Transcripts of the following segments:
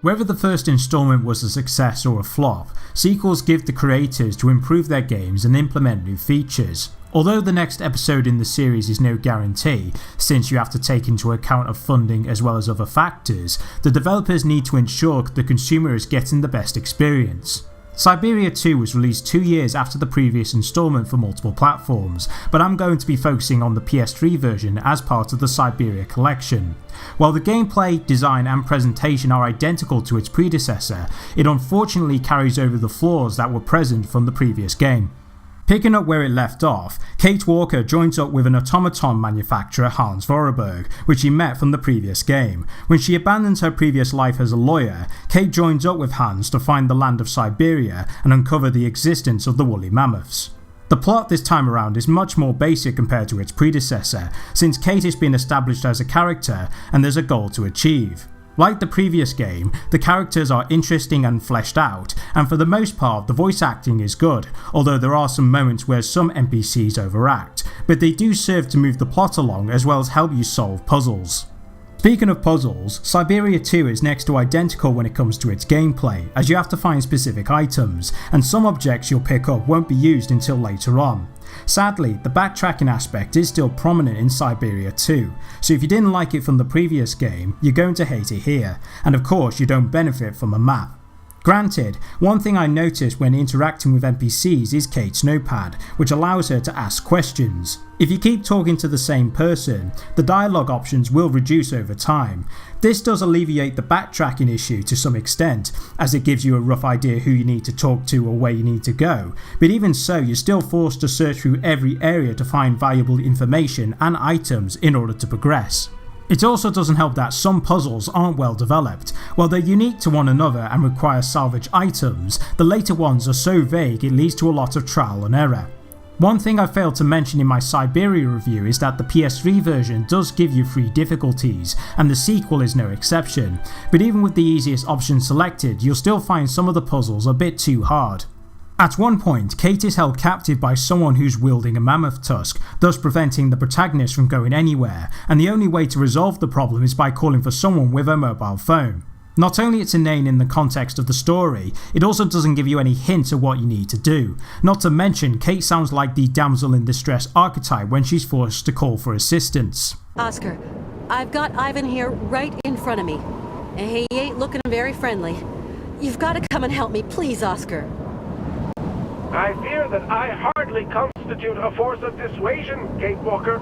Whether the first installment was a success or a flop, sequels give the creators to improve their games and implement new features. Although the next episode in the series is no guarantee, since you have to take into account of funding as well as other factors, the developers need to ensure the consumer is getting the best experience. Syberia 2 was released 2 years after the previous installment for multiple platforms, but I'm going to be focusing on the PS3 version as part of the Syberia Collection. While the gameplay, design and presentation are identical to its predecessor, it unfortunately carries over the flaws that were present from the previous game. Picking up where it left off, Kate Walker joins up with an automaton manufacturer, Hans Vorarlberg, which she met from the previous game. When she abandons her previous life as a lawyer, Kate joins up with Hans to find the land of Syberia and uncover the existence of the woolly mammoths. The plot this time around is much more basic compared to its predecessor, since Kate has been established as a character and there's a goal to achieve. Like the previous game, the characters are interesting and fleshed out, and for the most part the voice acting is good, although there are some moments where some NPCs overact, but they do serve to move the plot along as well as help you solve puzzles. Speaking of puzzles, Syberia 2 is next to identical when it comes to its gameplay, as you have to find specific items, and some objects you'll pick up won't be used until later on. Sadly, the backtracking aspect is still prominent in Syberia 2, so if you didn't like it from the previous game, you're going to hate it here, and of course you don't benefit from a map. Granted, one thing I noticed when interacting with NPCs is Kate's notepad, which allows her to ask questions. If you keep talking to the same person, the dialogue options will reduce over time. This does alleviate the backtracking issue to some extent, as it gives you a rough idea who you need to talk to or where you need to go, but even so you're still forced to search through every area to find valuable information and items in order to progress. It also doesn't help that some puzzles aren't well developed. While they're unique to one another and require salvage items, the later ones are so vague it leads to a lot of trial and error. One thing I failed to mention in my Syberia review is that the PS3 version does give you 3 difficulties, and the sequel is no exception, but even with the easiest option selected, you'll still find some of the puzzles a bit too hard. At one point, Kate is held captive by someone who's wielding a mammoth tusk, thus preventing the protagonist from going anywhere, and the only way to resolve the problem is by calling for someone with a mobile phone. Not only it's inane in the context of the story, it also doesn't give you any hint of what you need to do. Not to mention, Kate sounds like the damsel in distress archetype when she's forced to call for assistance. Oscar, I've got Ivan here right in front of me, and he ain't looking very friendly. You've got to come and help me, please, Oscar. I fear that I hardly constitute a force of dissuasion, Kate Walker.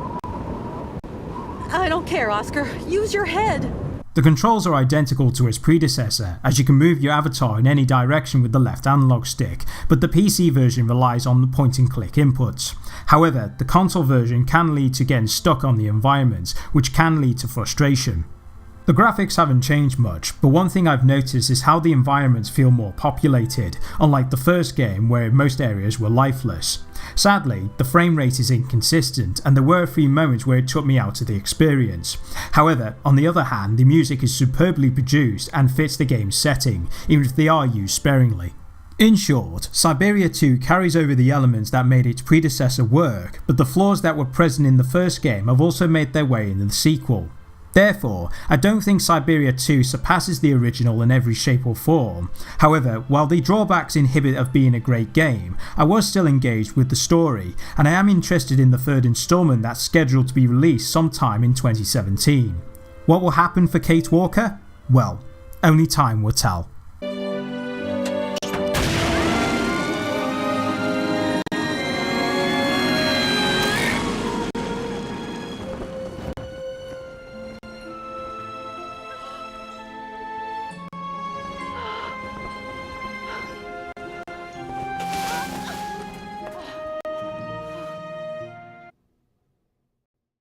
I don't care, Oscar. Use your head. The controls are identical to its predecessor, as you can move your avatar in any direction with the left analog stick, but the PC version relies on the point and click inputs. However, the console version can lead to getting stuck on the environment, which can lead to frustration. The graphics haven't changed much, but one thing I've noticed is how the environments feel more populated, unlike the first game where most areas were lifeless. Sadly, the frame rate is inconsistent, and there were a few moments where it took me out of the experience. However, on the other hand, the music is superbly produced and fits the game's setting, even if they are used sparingly. In short, Syberia 2 carries over the elements that made its predecessor work, but the flaws that were present in the first game have also made their way in the sequel. Therefore, I don't think Syberia 2 surpasses the original in every shape or form. However, while the drawbacks inhibit of being a great game, I was still engaged with the story, and I am interested in the third installment that's scheduled to be released sometime in 2017. What will happen for Kate Walker? Well, only time will tell.